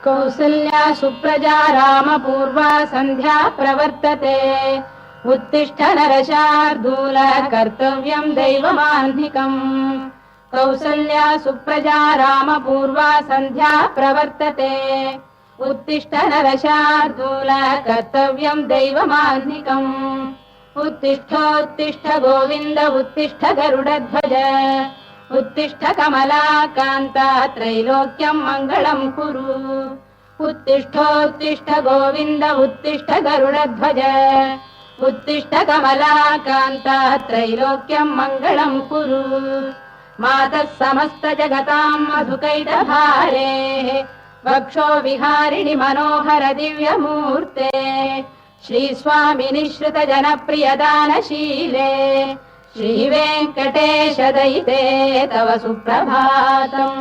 कौसल्या सुप्रजा रामपूर्वा सन्ध्या प्रवर्तते उत्तिष्ठ नरशार्दूल कर्तव्यम् दैवमाह्निकम् कौसल्या सुप्रजा रामपूर्वा सन्ध्या प्रवर्तते उत्तिष्ठ नरशार्दूल कर्तव्यम् दैवमाह्निकम् उत्तिष्ठोत्तिष्ठ गोविन्द उत्तिष्ठ गरुडध्वज उत्तिष्ठ कमलाकान्ता त्रैलोक्यम् मङ्गलम् कुरु उत्तिष्ठोत्तिष्ठ गोविन्द उत्तिष्ठ गरुडध्वज उत्तिष्ठ कमलाकान्ता त्रैलोक्यम् मङ्गलम् कुरु मातः समस्त जगताम् मधुकैटभारेः वक्षो विहारिणि मनोहर दिव्यमूर्ते श्रीस्वामिनि श्रुत जनप्रियदानशीले श्रीवेङ्कटेश दयिते तव सुप्रभातम्।